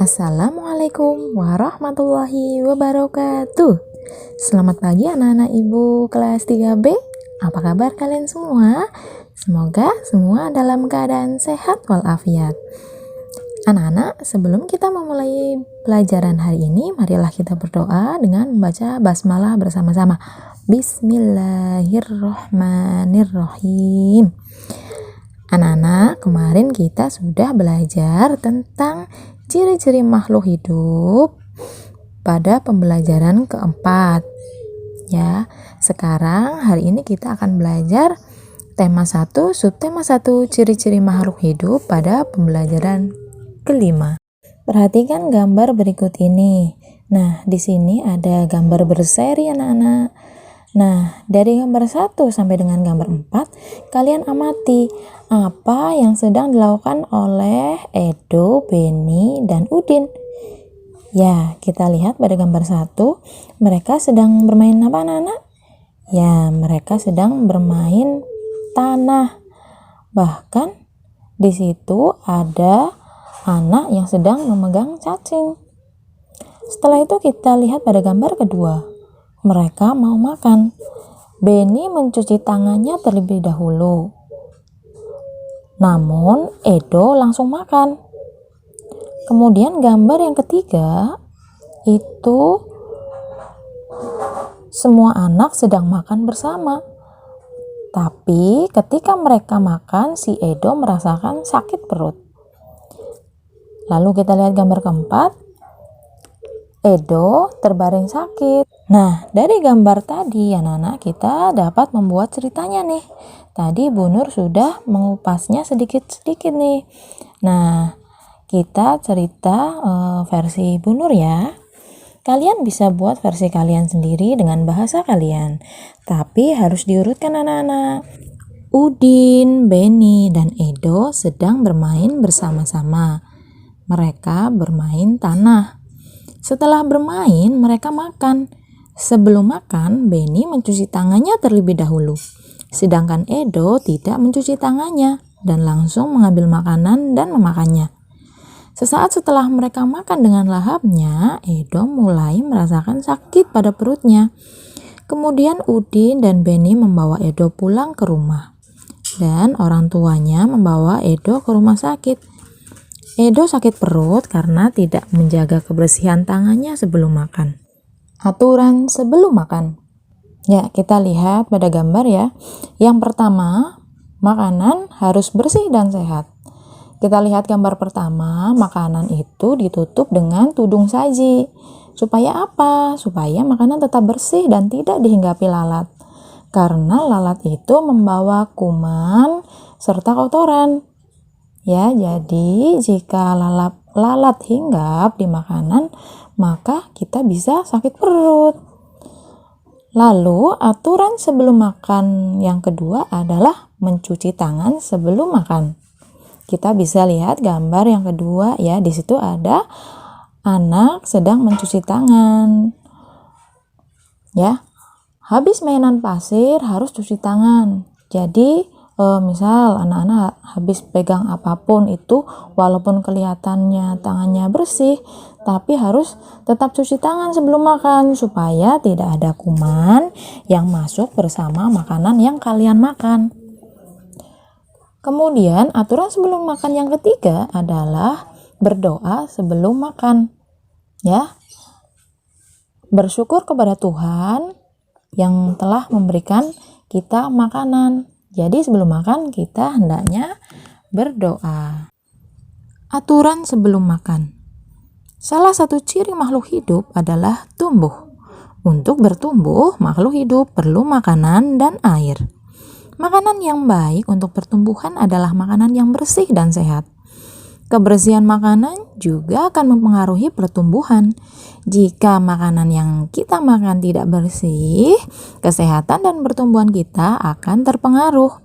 Assalamualaikum warahmatullahi wabarakatuh. Selamat pagi anak-anak ibu kelas 3B. Apa kabar kalian semua? Semoga semua dalam keadaan sehat walafiat. Anak-anak, sebelum kita memulai pelajaran hari ini, marilah kita berdoa dengan membaca basmalah bersama-sama. Bismillahirrahmanirrahim. Anak-anak, kemarin kita sudah belajar tentang ciri-ciri makhluk hidup pada pembelajaran keempat. Ya, sekarang hari ini kita akan belajar tema 1, subtema 1, ciri-ciri makhluk hidup pada pembelajaran kelima. Perhatikan gambar berikut ini. Nah, di sini ada gambar berseri anak-anak. Nah, dari gambar 1 sampai dengan gambar 4, kalian amati apa yang sedang dilakukan oleh Edo, Beni, dan Udin. Ya, kita lihat pada gambar 1, mereka sedang bermain apa anak-anak? Ya, mereka sedang bermain tanah. Bahkan di situ ada anak yang sedang memegang cacing. Setelah itu kita lihat pada gambar kedua. Mereka mau makan. Beni mencuci tangannya terlebih dahulu. Namun Edo langsung makan. Kemudian gambar yang ketiga itu semua anak sedang makan bersama. Tapi ketika mereka makan, si Edo merasakan sakit perut. Lalu kita lihat gambar keempat. Edo terbaring sakit. Nah, dari gambar tadi anak-anak kita dapat membuat ceritanya nih. Tadi Bu Nur sudah mengupasnya sedikit-sedikit nih. Nah, kita cerita versi Bu Nur ya. Kalian bisa buat versi kalian sendiri dengan bahasa kalian. Tapi harus diurutkan anak-anak. Udin, Beni, dan Edo sedang bermain bersama-sama. Mereka bermain tanah. Setelah bermain, mereka makan. Sebelum makan, Beni mencuci tangannya terlebih dahulu. Sedangkan Edo tidak mencuci tangannya dan langsung mengambil makanan dan memakannya. Sesaat setelah mereka makan dengan lahapnya, Edo mulai merasakan sakit pada perutnya. Kemudian Udin dan Beni membawa Edo pulang ke rumah. Dan orang tuanya membawa Edo ke rumah sakit. Edo sakit perut karena tidak menjaga kebersihan tangannya sebelum makan. Aturan sebelum makan. Ya, kita lihat pada gambar ya. Yang pertama, makanan harus bersih dan sehat. Kita lihat gambar pertama, makanan itu ditutup dengan tudung saji. Supaya apa? Supaya makanan tetap bersih dan tidak dihinggapi lalat. Karena lalat itu membawa kuman serta kotoran. Ya, jadi jika lalat hinggap di makanan, maka kita bisa sakit perut. Lalu, aturan sebelum makan yang kedua adalah mencuci tangan sebelum makan. Kita bisa lihat gambar yang kedua ya, di situ ada anak sedang mencuci tangan. Ya. Habis mainan pasir harus cuci tangan. Jadi misal anak-anak habis pegang apapun itu, walaupun kelihatannya tangannya bersih, tapi harus tetap cuci tangan sebelum makan supaya tidak ada kuman yang masuk bersama makanan yang kalian makan. Kemudian aturan sebelum makan yang ketiga adalah berdoa sebelum makan. Ya. Bersyukur kepada Tuhan yang telah memberikan kita makanan. Jadi sebelum makan kita hendaknya berdoa. Aturan sebelum makan. Salah satu ciri makhluk hidup adalah tumbuh. Untuk bertumbuh, makhluk hidup perlu makanan dan air. Makanan yang baik untuk pertumbuhan adalah makanan yang bersih dan sehat. Kebersihan makanan juga akan mempengaruhi pertumbuhan. Jika makanan yang kita makan tidak bersih, kesehatan dan pertumbuhan kita akan terpengaruh.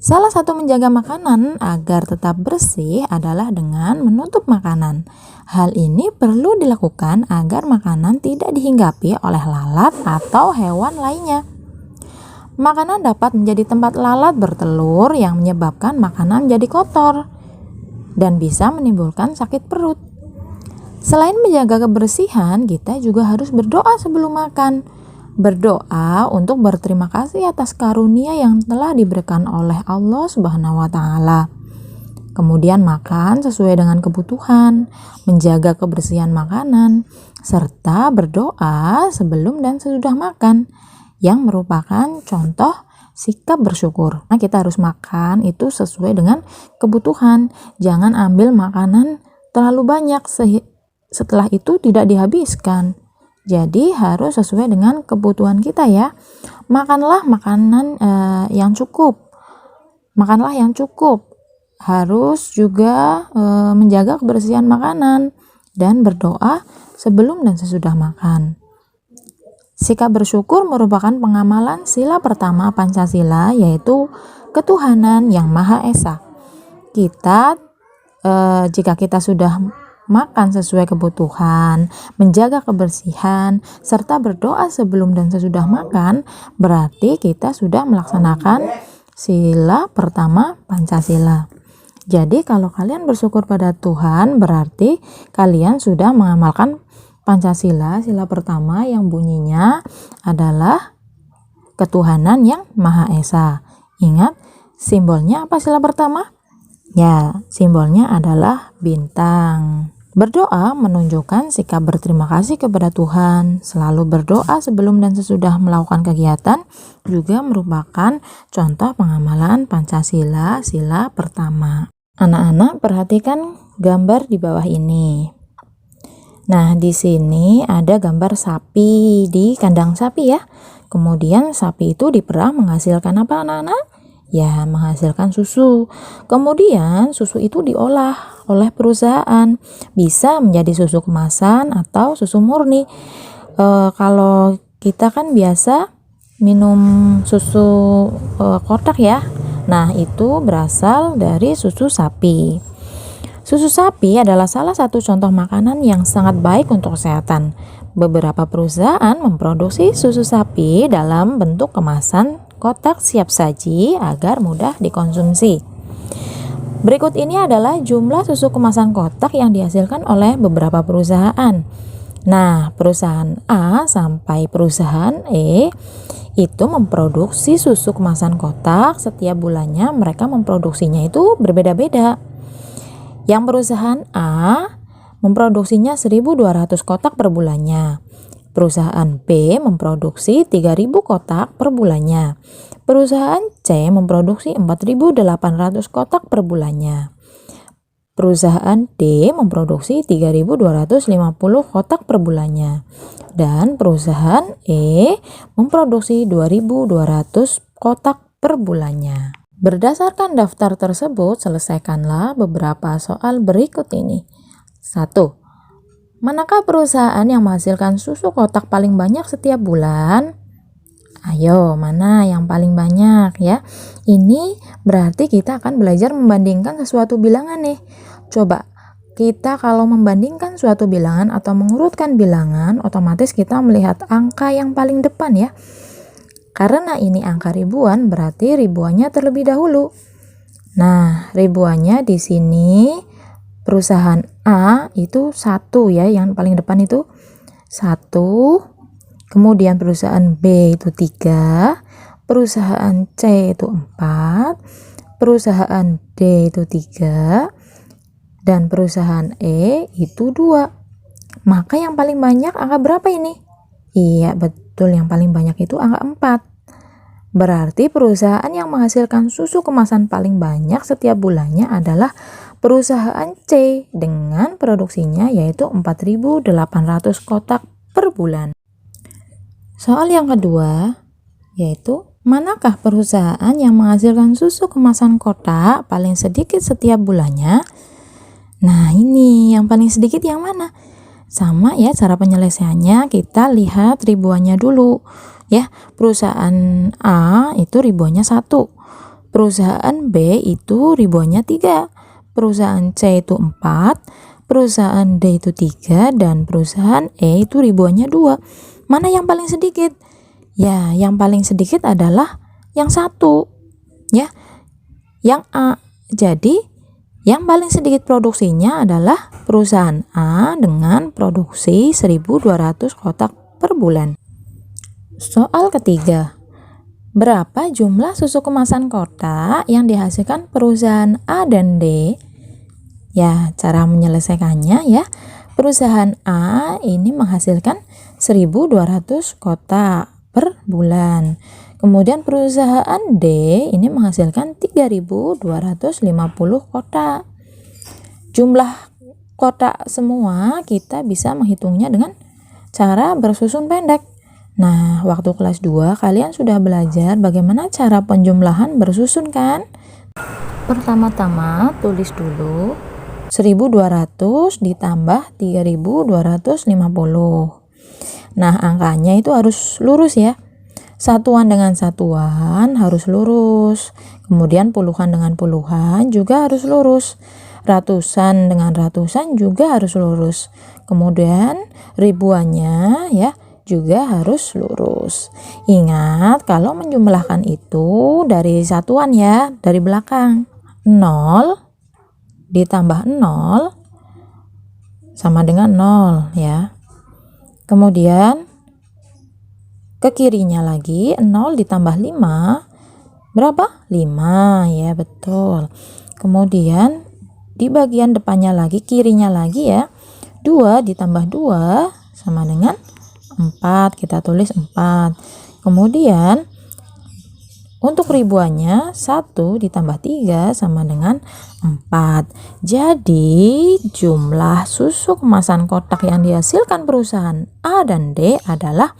Salah satu menjaga makanan agar tetap bersih adalah dengan menutup makanan. Hal ini perlu dilakukan agar makanan tidak dihinggapi oleh lalat atau hewan lainnya. Makanan dapat menjadi tempat lalat bertelur yang menyebabkan makanan jadi kotor dan bisa menimbulkan sakit perut. Selain menjaga kebersihan, kita juga harus berdoa sebelum makan. Berdoa untuk berterima kasih atas karunia yang telah diberikan oleh Allah Subhanahu wa taala. Kemudian makan sesuai dengan kebutuhan, menjaga kebersihan makanan, serta berdoa sebelum dan sesudah makan, yang merupakan contoh sikap bersyukur. Nah, kita harus makan itu sesuai dengan kebutuhan. Jangan ambil makanan terlalu banyak setelah itu tidak dihabiskan. Jadi harus sesuai dengan kebutuhan kita ya. Makanlah makanan yang cukup. Makanlah yang cukup. Harus juga menjaga kebersihan makanan dan berdoa sebelum dan sesudah makan. Sikap bersyukur merupakan pengamalan sila pertama Pancasila, yaitu ketuhanan yang Maha Esa. Jika kita sudah makan sesuai kebutuhan, menjaga kebersihan, serta berdoa sebelum dan sesudah makan, berarti kita sudah melaksanakan sila pertama Pancasila. Jadi kalau kalian bersyukur pada Tuhan, berarti kalian sudah mengamalkan Pancasila, sila pertama yang bunyinya adalah ketuhanan yang Maha Esa. Ingat, simbolnya apa sila pertama? Ya, simbolnya adalah bintang. Berdoa menunjukkan sikap berterima kasih kepada Tuhan. Selalu berdoa sebelum dan sesudah melakukan kegiatan juga merupakan contoh pengamalan Pancasila, sila pertama. Anak-anak, perhatikan gambar di bawah ini. Nah, di sini ada gambar sapi di kandang sapi ya. Kemudian sapi itu diperah menghasilkan apa anak-anak? Ya, menghasilkan susu. Kemudian susu itu diolah oleh perusahaan. Bisa menjadi susu kemasan atau susu murni. Kalau kita kan biasa minum susu kotak ya. Nah, itu berasal dari susu sapi. Susu sapi adalah salah satu contoh makanan yang sangat baik untuk kesehatan. Beberapa perusahaan memproduksi susu sapi dalam bentuk kemasan kotak siap saji agar mudah dikonsumsi. Berikut ini adalah jumlah susu kemasan kotak yang dihasilkan oleh beberapa perusahaan. Nah, perusahaan A sampai perusahaan E itu memproduksi susu kemasan kotak. Setiap bulannya mereka memproduksinya itu berbeda-beda. Yang perusahaan A memproduksinya 1.200 kotak per bulannya. Perusahaan B memproduksi 3.000 kotak per bulannya. Perusahaan C memproduksi 4.800 kotak per bulannya. Perusahaan D memproduksi 3.250 kotak per bulannya. Dan perusahaan E memproduksi 2.200 kotak per bulannya. Berdasarkan daftar tersebut, selesaikanlah beberapa soal berikut ini. 1. Manakah perusahaan yang menghasilkan susu kotak paling banyak setiap bulan? Ayo, mana yang paling banyak ya? Ini berarti kita akan belajar membandingkan sesuatu bilangan nih. Coba, kita kalau membandingkan suatu bilangan atau mengurutkan bilangan, otomatis kita melihat angka yang paling depan ya. Karena ini angka ribuan, berarti ribuannya terlebih dahulu. Nah, ribuannya di sini perusahaan A itu 1 ya, yang paling depan itu 1. Kemudian perusahaan B itu 3, perusahaan C itu 4, perusahaan D itu 3, dan perusahaan E itu 2. Maka yang paling banyak angka berapa ini? Iya, betul, yang paling banyak itu angka 4. Berarti perusahaan yang menghasilkan susu kemasan paling banyak setiap bulannya adalah perusahaan C dengan produksinya yaitu 4.800 kotak per bulan. Soal yang kedua yaitu manakah perusahaan yang menghasilkan susu kemasan kotak paling sedikit setiap bulannya? Nah, ini yang paling sedikit yang mana? Sama ya cara penyelesaiannya, kita lihat ribuannya dulu ya. Perusahaan A itu ribuannya 1, perusahaan B itu ribuannya 3, perusahaan C itu 4, perusahaan D itu 3, dan perusahaan E itu ribuannya 2. Mana yang paling sedikit? Ya, yang paling sedikit adalah yang 1 ya, yang A. Jadi Yang paling sedikit produksinya adalah perusahaan A dengan produksi 1.200 kotak per bulan. Soal ketiga, berapa jumlah susu kemasan kotak yang dihasilkan perusahaan A dan D? Ya, cara menyelesaikannya ya. Perusahaan A ini menghasilkan 1.200 kotak per bulan. Kemudian perusahaan D ini menghasilkan 3.250 kotak. Jumlah kotak semua kita bisa menghitungnya dengan cara bersusun pendek. Nah, waktu kelas 2 kalian sudah belajar bagaimana cara penjumlahan bersusun kan? Pertama-tama tulis dulu 1.200 ditambah 3.250. Nah, angkanya itu harus lurus ya. Satuan dengan satuan harus lurus. Kemudian puluhan dengan puluhan juga harus lurus. Ratusan dengan ratusan juga harus lurus. Kemudian ribuannya ya juga harus lurus. Ingat kalau menjumlahkan itu dari satuan ya, dari belakang. 0 ditambah 0 sama dengan 0 ya. Kemudian ke kirinya lagi 0 ditambah 5 berapa? 5 ya, betul. Kemudian di bagian depannya lagi, kirinya lagi ya, 2 ditambah 2 sama dengan 4, kita tulis 4. Kemudian untuk ribuannya 1 ditambah 3 sama dengan 4. Jadi jumlah susu kemasan kotak yang dihasilkan perusahaan A dan D adalah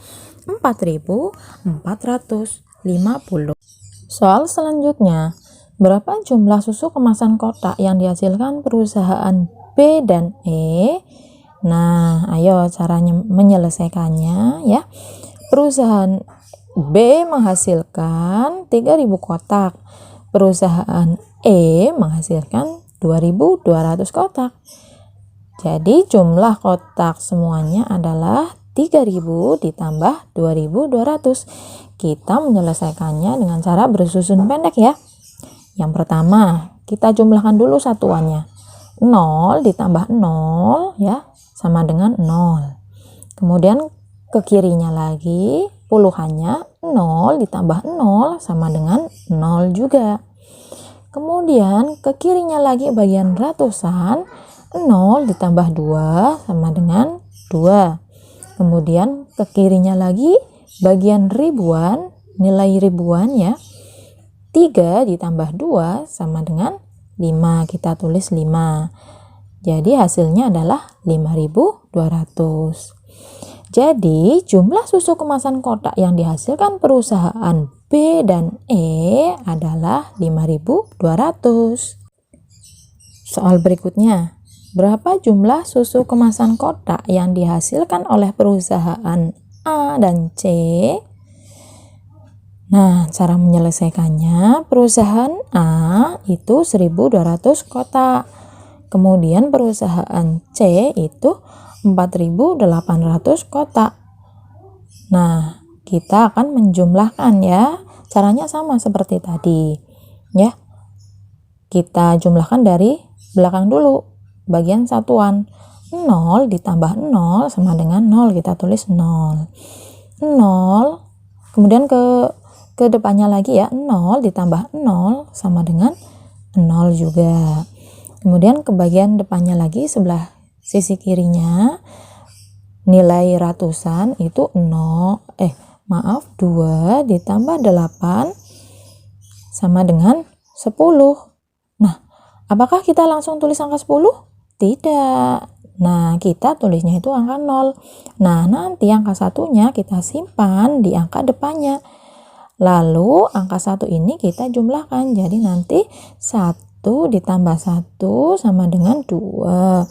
4.450. Soal selanjutnya, berapa jumlah susu kemasan kotak yang dihasilkan perusahaan B dan E? Nah, ayo caranya menyelesaikannya ya. Perusahaan B menghasilkan 3.000 kotak. Perusahaan E menghasilkan 2.200 kotak. Jadi jumlah kotak semuanya adalah 3.000 ditambah 2.200. Kita menyelesaikannya dengan cara bersusun pendek ya. Yang pertama, kita jumlahkan dulu satuannya. 0 ditambah 0 ya, sama dengan 0. Kemudian ke kirinya lagi, puluhannya 0 ditambah 0 sama dengan 0 juga. Kemudian ke kirinya lagi bagian ratusan, 0 ditambah 2 sama dengan 2. Kemudian ke kirinya lagi bagian ribuan, nilai ribuan ya, 3 ditambah 2 sama dengan 5, kita tulis 5. Jadi hasilnya adalah 5.200. Jadi jumlah susu kemasan kotak yang dihasilkan perusahaan B dan E adalah 5.200. Soal berikutnya, berapa jumlah susu kemasan kotak yang dihasilkan oleh perusahaan A dan C? Nah, cara menyelesaikannya, perusahaan A itu 1.200 kotak. Kemudian perusahaan C itu 4.800 kotak. Nah, kita akan menjumlahkan ya. Caranya sama seperti tadi. Ya. Kita jumlahkan dari belakang dulu. Bagian satuan. 0 ditambah 0 sama dengan 0, kita tulis 0. 0. Kemudian ke depannya lagi ya, 0 ditambah 0 sama dengan 0 juga. Kemudian ke bagian depannya lagi sebelah sisi kirinya, nilai ratusan itu 2 ditambah 8 sama dengan 10. Nah, apakah kita langsung tulis angka 10? Tidak. Nah, kita tulisnya itu angka 0. Nah, nanti angka satunya kita simpan di angka depannya. Lalu angka 1 ini kita jumlahkan. Jadi nanti 1 ditambah 1 sama dengan 2.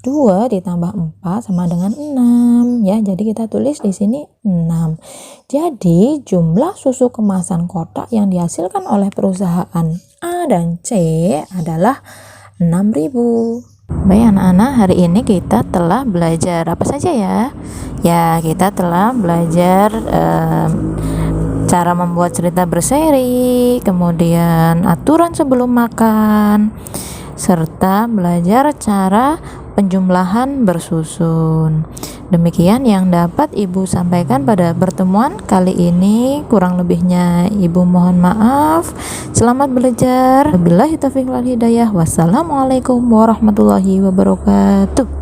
2 ditambah 4 sama dengan 6 ya. Jadi kita tulis di sini 6. Jadi jumlah susu kemasan kotak yang dihasilkan oleh perusahaan A dan C adalah 6.000. Baik anak-anak, hari ini kita telah belajar apa saja ya? Ya, kita telah belajar cara membuat cerita berseri, kemudian aturan sebelum makan, serta belajar cara penjumlahan bersusun. Demikian yang dapat Ibu sampaikan pada pertemuan kali ini. Kurang lebihnya Ibu mohon maaf. Selamat belajar. Wabillahi taufiq wal hidayah. Wassalamualaikum warahmatullahi wabarakatuh.